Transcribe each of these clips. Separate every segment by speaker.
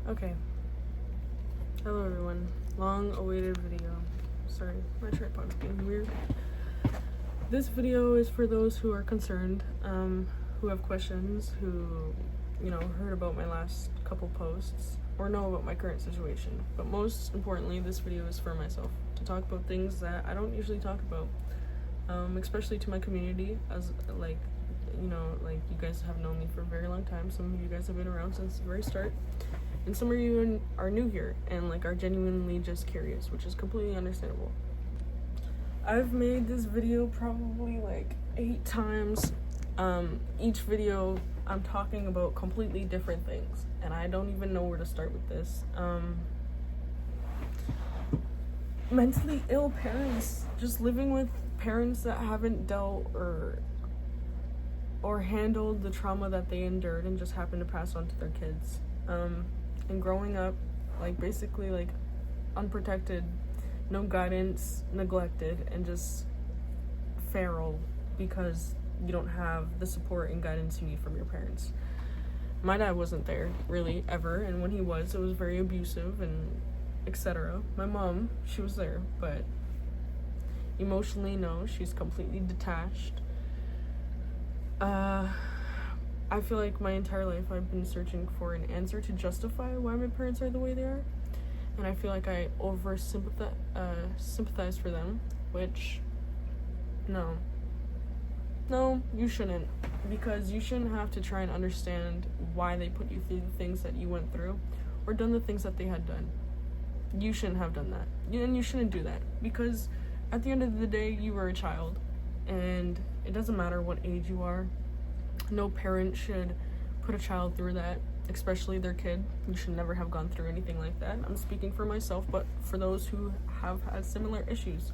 Speaker 1: Okay. Hello everyone. Long awaited video. Sorry, my tripod's being weird. This video is for those who are concerned, who have questions, who, heard about my last couple posts, or know about my current situation. But most importantly, this video is for myself, to talk about things that I don't usually talk about, especially to my community, as you guys have known me for a very long time. Some of you guys have been around since the very start, and some of you are new here and are genuinely just curious, which is completely understandable. I've made this video probably 8 times. Each video I'm talking about completely different things, and I don't even know where to start with this. Mentally ill parents, just living with parents that haven't dealt or handled the trauma that they endured and just happen to pass on to their kids. And growing up, basically unprotected, no guidance, neglected, and just feral because you don't have the support and guidance you need from your parents. My dad wasn't there, really, ever, and when he was, it was very abusive and etc. My mom, she was there, but emotionally, no, she's completely detached. I feel like my entire life I've been searching for an answer to justify why my parents are the way they are, and I feel like I sympathize for them, which no, you shouldn't, because you shouldn't have to try and understand why they put you through the things that you went through or done the things that they had done. You shouldn't have done that, and you shouldn't do that, because at the end of the day, you were a child, and it doesn't matter what age you are. No parent should put a child through that, especially their kid. You should never have gone through anything like that. I'm speaking for myself, but for those who have had similar issues,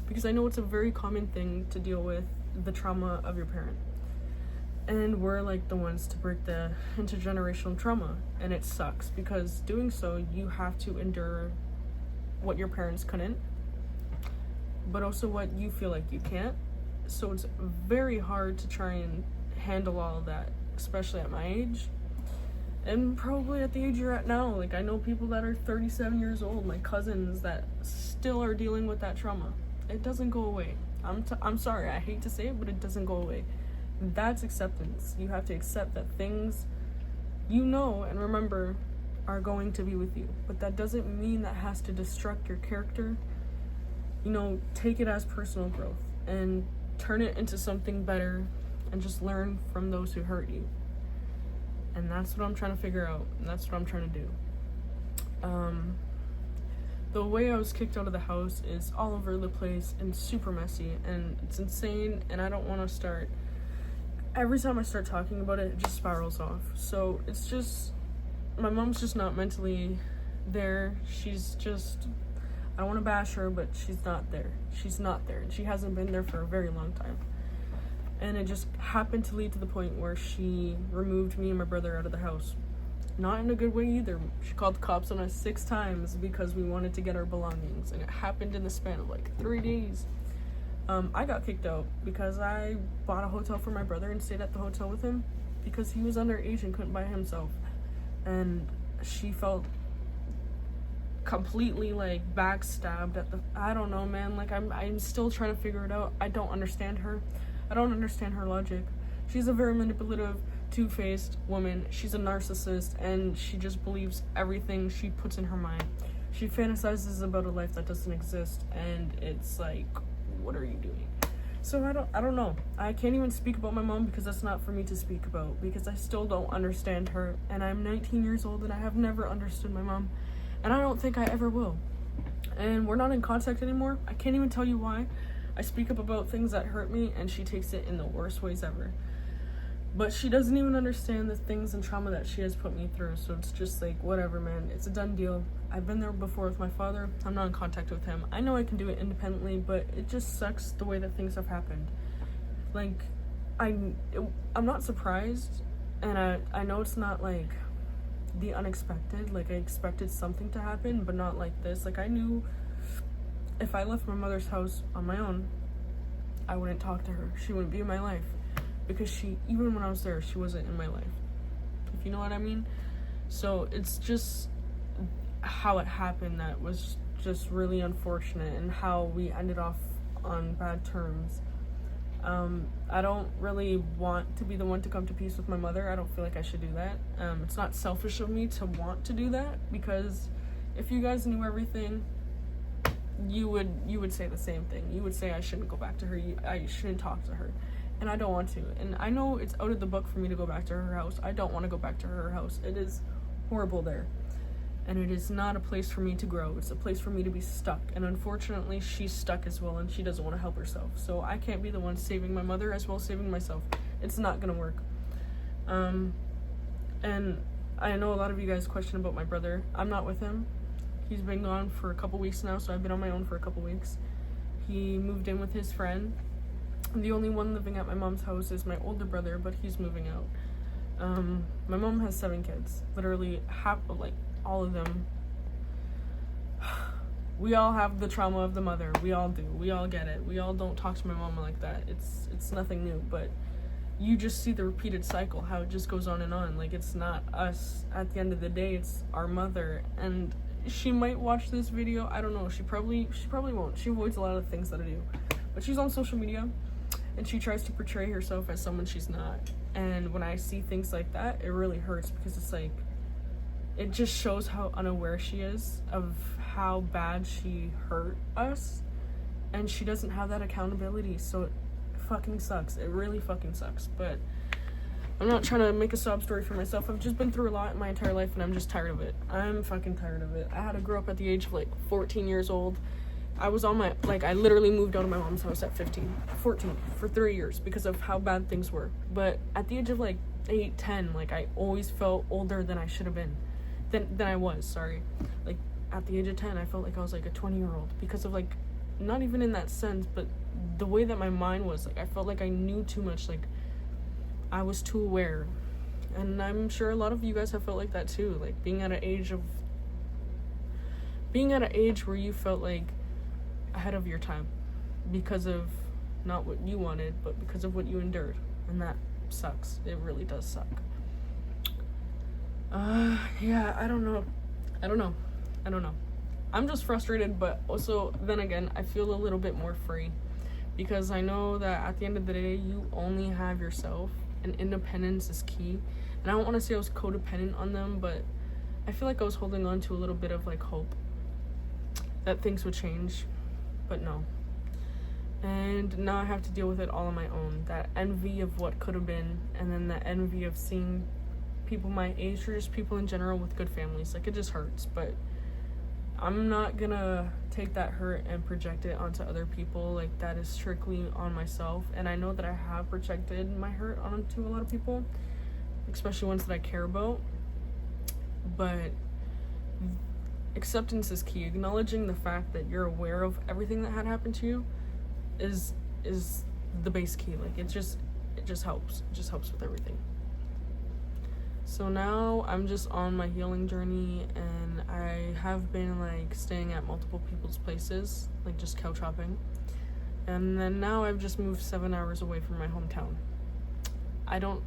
Speaker 1: because I know it's a very common thing to deal with the trauma of your parent, and we're the ones to break the intergenerational trauma, and it sucks because doing so you have to endure what your parents couldn't, but also what you feel like you can't. So it's very hard to try and handle all of that, especially at my age, and probably at the age you're at now. I know people that are 37 years old, my cousins, that still are dealing with that trauma. It doesn't go away. I'm sorry, I hate to say it, but it doesn't go away. That's acceptance. You have to accept that things and remember are going to be with you, but that doesn't mean that has to destruct your character. Take it as personal growth and turn it into something better, and just learn from those who hurt you. And that's what I'm trying to figure out, and that's what I'm trying to do. The way I was kicked out of the house is all over the place and super messy, and it's insane, and I don't want to start. Every time I start talking about it, it just spirals off. So it's just, my mom's just not mentally there. She's just, I don't want to bash her, but she's not there. She's not there, and she hasn't been there for a very long time. And it just happened to lead to the point where she removed me and my brother out of the house. Not in a good way either. She called the cops on us 6 times because we wanted to get our belongings, and it happened in the span of 3 days. I got kicked out because I bought a hotel for my brother and stayed at the hotel with him because he was underage and couldn't buy himself. And she felt completely backstabbed at I don't know, man. I'm still trying to figure it out. I don't understand her. I don't understand her logic. She's a very manipulative, two-faced woman. She's a narcissist, and she just believes everything she puts in her mind. She fantasizes about a life that doesn't exist, and it's what are you doing? So I don't know. I can't even speak about my mom because that's not for me to speak about, because I still don't understand her, and I'm 19 years old and I have never understood my mom, and I don't think I ever will. And we're not in contact anymore. I can't even tell you why. I speak up about things that hurt me, and she takes it in the worst ways ever. But she doesn't even understand the things and trauma that she has put me through, so it's just whatever, man. It's a done deal. I've been there before with my father. I'm not in contact with him. I know I can do it independently, but it just sucks the way that things have happened. I'm not surprised, and I know it's not the unexpected. I expected something to happen, but not like this. I knew if I left my mother's house on my own, I wouldn't talk to her. She wouldn't be in my life, because even when I was there, she wasn't in my life, if you know what I mean. So it's just how it happened that was just really unfortunate, and how we ended off on bad terms. I don't really want to be the one to come to peace with my mother. I don't feel like I should do that. It's not selfish of me to want to do that, because if you guys knew everything, you would say the same thing. You would say I shouldn't go back to her. I shouldn't talk to her. And I don't want to. And I know it's out of the book for me to go back to her house. I don't want to go back to her house. It is horrible there. And it is not a place for me to grow. It's a place for me to be stuck. And unfortunately, she's stuck as well, and she doesn't want to help herself. So I can't be the one saving my mother as well as saving myself. It's not going to work. And I know a lot of you guys question about my brother. I'm not with him. He's been gone for a couple weeks now, so I've been on my own for a couple weeks. He moved in with his friend. The only one living at my mom's house is my older brother, but he's moving out. My mom has 7 kids. Literally half, like, all of them. We all have the trauma of the mother. We all do. We all get it. We all don't talk to my mom like that. It's nothing new, but you just see the repeated cycle, how it just goes on and on. Like, it's not us. At the end of the day, it's our mother. And she might watch this video. I don't know. She probably won't. She avoids a lot of things that I do. But she's on social media, and she tries to portray herself as someone she's not. And when I see things like that, it really hurts, because it's like, it just shows how unaware she is of how bad she hurt us, and she doesn't have that accountability, so it fucking sucks. It really fucking sucks. But I'm not trying to make a sob story for myself. I've just been through a lot in my entire life, and I'm just tired of it. I'm fucking tired of it. I had to grow up at the age of, like, 14 years old. I was on my, like, I literally moved out of my mom's house at 14 for 3 years because of how bad things were. But at the age of, like, 8, 10, like, I always felt older than I should have been. Than I was, sorry. Like, at the age of 10, I felt like I was, like, a 20-year-old because of, like, not even in that sense, but the way that my mind was. Like, I felt like I knew too much. Like, I was too aware. And I'm sure a lot of you guys have felt like that, too. Like, being at an age where you felt, like, ahead of your time because of not what you wanted, but because of what you endured. And that sucks. It really does suck. Yeah, I don't know. I'm just frustrated, but also, then again, I feel a little bit more free, because I know that at the end of the day, you only have yourself, and independence is key. And I don't want to say I was codependent on them, but I feel like I was holding on to a little bit of, like, hope that things would change, but no. And now I have to deal with it all on my own. That envy of what could have been, and then the envy of seeing people my age, or just people in general with good families. Like, it just hurts, but I'm not gonna take that hurt and project it onto other people. Like, that is strictly on myself. And I know that I have projected my hurt onto a lot of people, especially ones that I care about. But acceptance is key. Acknowledging the fact that you're aware of everything that had happened to you is the base key. Like, it just helps. It just helps with everything. So now I'm just on my healing journey, and I have been, like, staying at multiple people's places, like, just couch hopping. And then now I've just moved 7 hours away from my hometown. I don't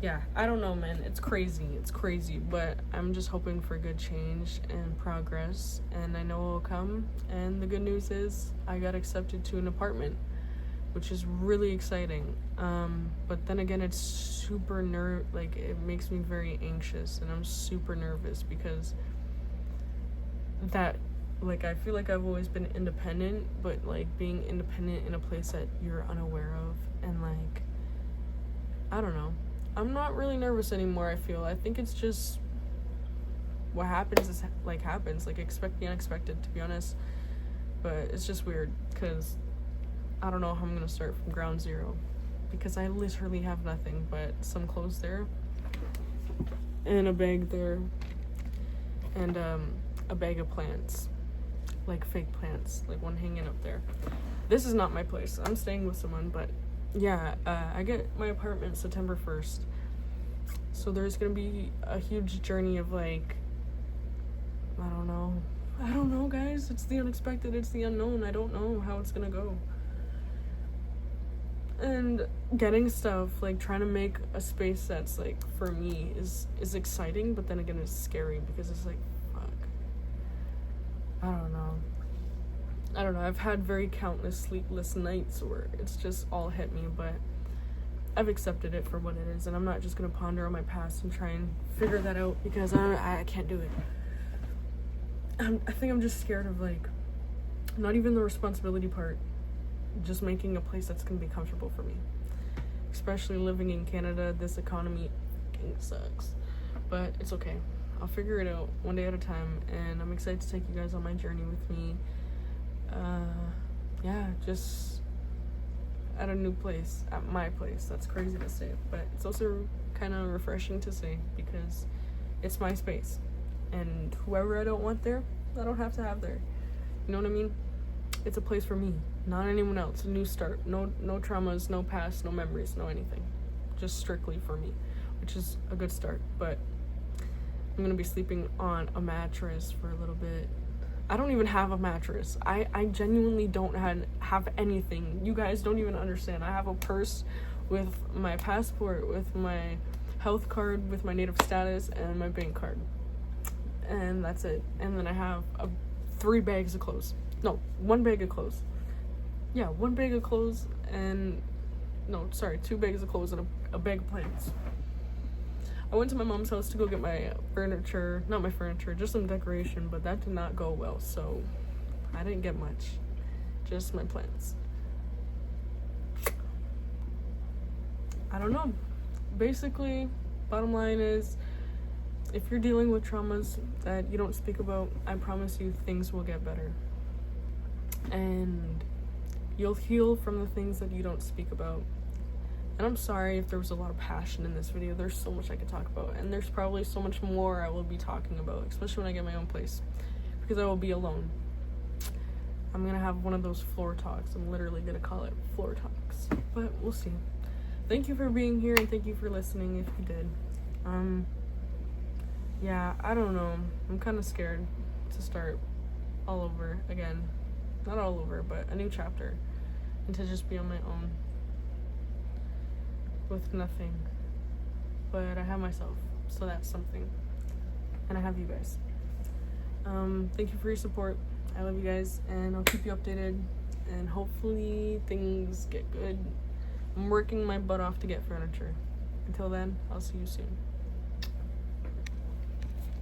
Speaker 1: know, man. It's crazy, but I'm just hoping for good change and progress, and I know it will come. And the good news is I got accepted to an apartment, which is really exciting. But then again, it's super it makes me very anxious, and I'm super nervous because that, like, I feel like I've always been independent, but, like, being independent in a place that you're unaware of, and, like, I don't know. I'm not really nervous anymore, I feel. I think it's just what happens is, like, happens. Like, expect the unexpected, to be honest. But it's just weird, because I don't know how I'm gonna start from ground zero, because I literally have nothing but some clothes there, and a bag there, and a bag of plants, like fake plants, like one hanging up there. This is not my place. I'm staying with someone, but yeah, I get my apartment September 1st, so there's gonna be a huge journey of, like, I don't know, guys. It's the unexpected. It's the unknown. I don't know how it's gonna go. And getting stuff, like, trying to make a space that's, like, for me is exciting, but then again, it's scary, because it's like, fuck, I don't know. I've had very countless sleepless nights where it's just all hit me, but I've accepted it for what it is, and I'm not just gonna ponder on my past and try and figure that out, because I can't do it. I think I'm just scared of, like, not even the responsibility part, just making a place that's gonna be comfortable for me. Especially living in Canada, this economy fucking sucks. But it's okay. I'll figure it out one day at a time, and I'm excited to take you guys on my journey with me. Yeah, just at a new place, at my place. That's crazy to say, but it's also kind of refreshing to say, because it's my space, and whoever I don't want there, I don't have to have there. You know what I mean? It's a place for me, not anyone else. A new start. No traumas, no past, no memories, no anything. Just strictly for me, which is a good start. But I'm gonna be sleeping on a mattress for a little bit. I don't even have a mattress. I genuinely don't have anything. You guys don't even understand. I have a purse with my passport, with my health card, with my native status, and my bank card. And that's it. And then I have 3 bags of clothes. No, 1 bag of clothes. Yeah, 1 bag of clothes and... No, sorry, 2 bags of clothes and a bag of plants. I went to my mom's house to go get my furniture. Not my furniture, just some decoration, but that did not go well, so I didn't get much. Just my plants. I don't know. Basically, bottom line is, if you're dealing with traumas that you don't speak about, I promise you things will get better. And you'll heal from the things that you don't speak about. And I'm sorry if there was a lot of passion in this video. There's so much I could talk about, and there's probably so much more I will be talking about, especially when I get my own place, because I will be alone. I'm gonna have one of those floor talks. I'm literally gonna call it floor talks, but we'll see. Thank you for being here, and thank you for listening if you did. Yeah, I don't know. I'm kind of scared to start all over again. Not all over, but a new chapter, and to just be on my own with nothing. But I have myself, so that's something. And I have you guys. Thank you for your support. I love you guys, and I'll keep you updated, and hopefully things get good. I'm working my butt off to get furniture. Until then, I'll see you soon.